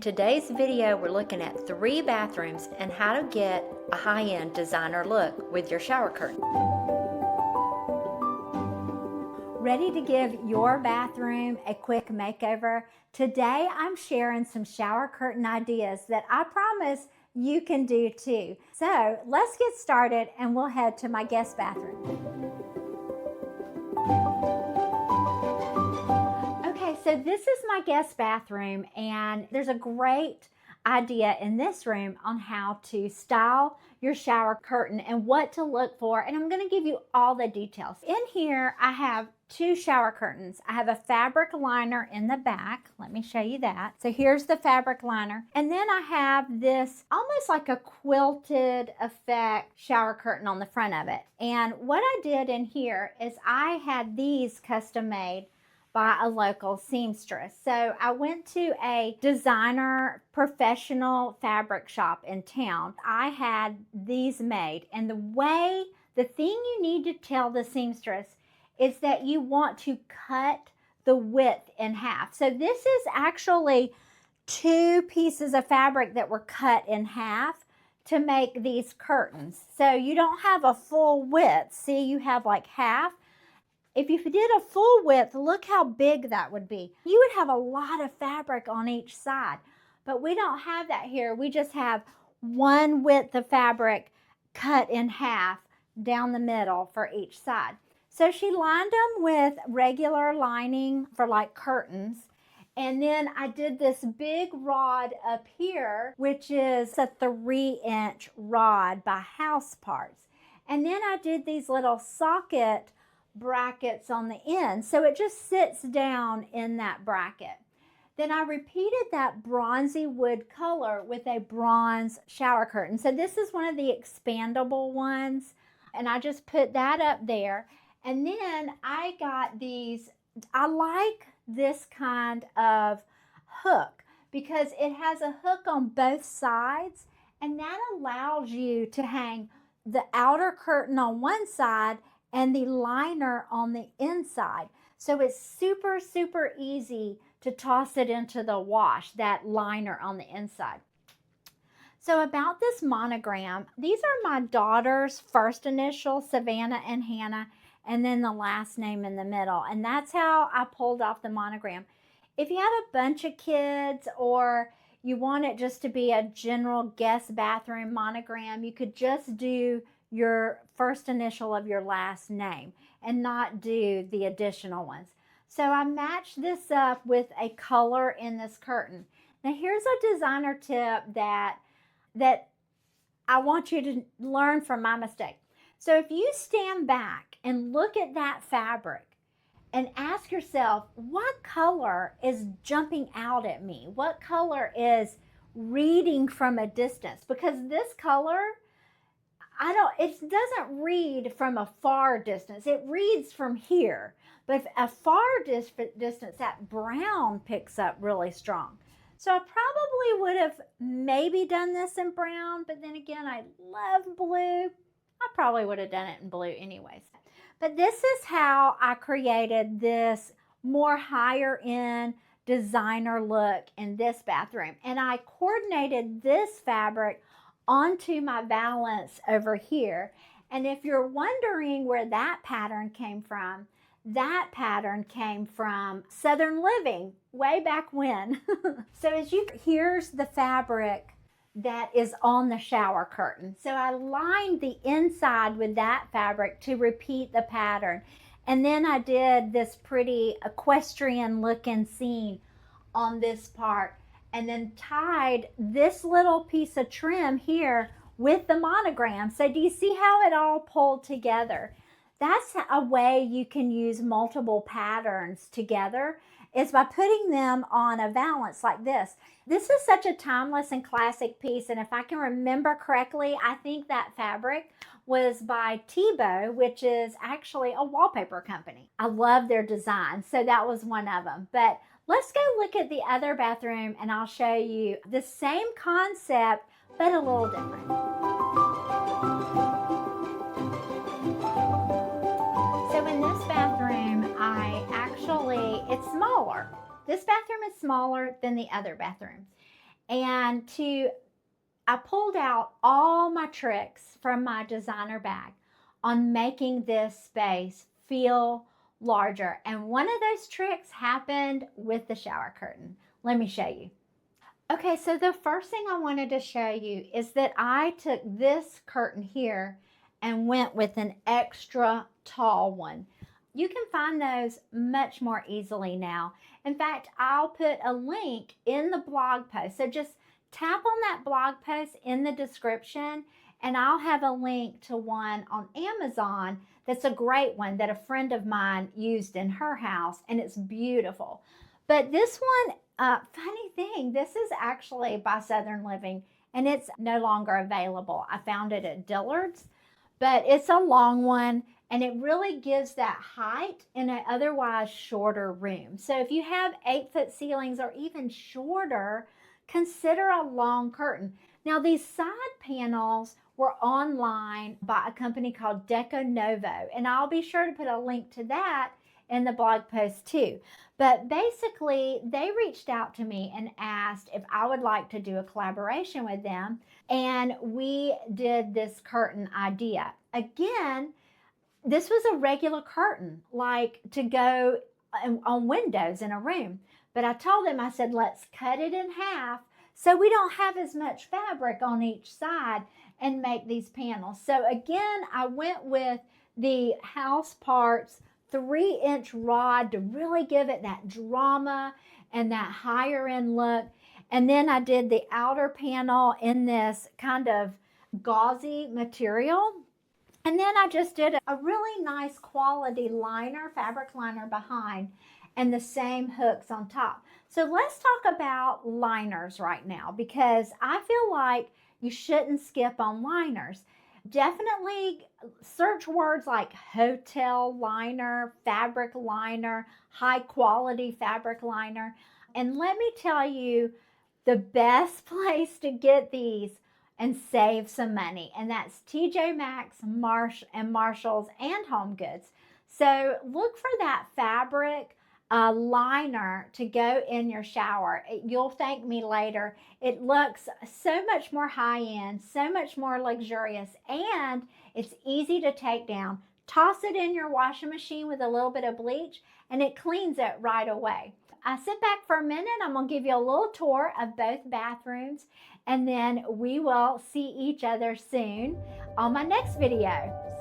Today's video, we're looking at 3 bathrooms and how to get a high-end designer look with your shower curtain. Ready to give your bathroom a quick makeover? Today I'm sharing some shower curtain ideas that I promise you can do too. So let's get started and we'll head to my guest bathroom. So this is my guest bathroom, and there's a great idea in this room on how to style your shower curtain and what to look for, and I'm going to give you all the details. In here I have 2 shower curtains. I have a fabric liner in the back. Let me show you that. So here's the fabric liner, and then I have this almost like a quilted effect shower curtain on the front of it. And what I did in here is I had these custom made by a local seamstress. So I went to a designer professional fabric shop in town. I had these made, and the thing you need to tell the seamstress is that you want to cut the width in half. So this is actually 2 pieces of fabric that were cut in half to make these curtains. So you don't have a full width. See, you have like half. If you did a full width, look how big that would be. You would have a lot of fabric on each side, but we don't have that here. We just have one width of fabric cut in half down the middle for each side. So she lined them with regular lining for like curtains. And then I did this big rod up here, which is a 3-inch rod by House Parts. And then I did these little socket brackets on the end, so it just sits down in that bracket. Then I repeated that bronzy wood color with a bronze shower curtain. So this is one of the expandable ones, and I just put that up there. And then I got these, I like this kind of hook because it has a hook on both sides, and that allows you to hang the outer curtain on one side and the liner on the inside. So it's super, super easy to toss it into the wash, that liner on the inside. So about this monogram, these are my daughter's first initials, Savannah and Hannah, and then the last name in the middle. And that's how I pulled off the monogram. If you have a bunch of kids or you want it just to be a general guest bathroom monogram, you could just do your first initial of your last name and not do the additional ones. So I matched this up with a color in this curtain. Now here's a designer tip that I want you to learn from my mistake. So if you stand back and look at that fabric and ask yourself, what color is jumping out at me? What color is reading from a distance? Because this color, it doesn't read from a far distance. It reads from here. But a far distance, that brown picks up really strong. So I probably would have maybe done this in brown, but then again, I love blue. I probably would have done it in blue anyways. But this is how I created this more higher end designer look in this bathroom. And I coordinated this fabric onto my Valance over here. And if you're wondering where that pattern came from, that pattern came from Southern Living way back when. So here's the fabric that is on the shower curtain. So I lined the inside with that fabric to repeat the pattern. And then I did this pretty equestrian looking scene on this part, and then tied this little piece of trim here with the monogram. So do you see how it all pulled together? That's a way you can use multiple patterns together, is by putting them on a valance like this. This is such a timeless and classic piece, and if I can remember correctly, I think that fabric was by Tebow, which is actually a wallpaper company. I love their design, so that was one of them. But let's go look at the other bathroom and I'll show you the same concept, but a little different. So in this bathroom, it's smaller. This bathroom is smaller than the other bathrooms. And I pulled out all my tricks from my designer bag on making this space feel larger. And one of those tricks happened with the shower curtain. Let me show you. Okay, so the first thing I wanted to show you is that I took this curtain here and went with an extra tall one. You can find those much more easily now. In fact, I'll put a link in the blog post. So just tap on that blog post in the description and I'll have a link to one on Amazon that's a great one that a friend of mine used in her house, and it's beautiful. But this one, funny thing, this is actually by Southern Living and it's no longer available. I found it at Dillard's, but it's a long one and it really gives that height in an otherwise shorter room. So if you have 8-foot ceilings or even shorter, consider a long curtain. Now these side panels were online by a company called Deconovo, and I'll be sure to put a link to that in the blog post too. But basically, they reached out to me and asked if I would like to do a collaboration with them, and we did this curtain idea. Again, this was a regular curtain, like to go on windows in a room. But I told them, I said, let's cut it in half so we don't have as much fabric on each side and make these panels. So again, I went with the House Parts 3-inch rod to really give it that drama and that higher end look. And then I did the outer panel in this kind of gauzy material. And then I just did a really nice quality liner, fabric liner behind, and the same hooks on top. So let's talk about liners right now, because I feel like you shouldn't skip on liners. Definitely search words like hotel liner, fabric liner, high quality fabric liner. And let me tell you, the best place to get these and save some money, and that's TJ Maxx, Marshalls, and HomeGoods. So look for that fabric liner to go in your shower. You'll thank me later. It looks so much more high-end, so much more luxurious, and it's easy to take down. Toss it in your washing machine with a little bit of bleach and it cleans it right away. I sit back for a minute. I'm going to give you a little tour of both bathrooms, and then we will see each other soon on my next video.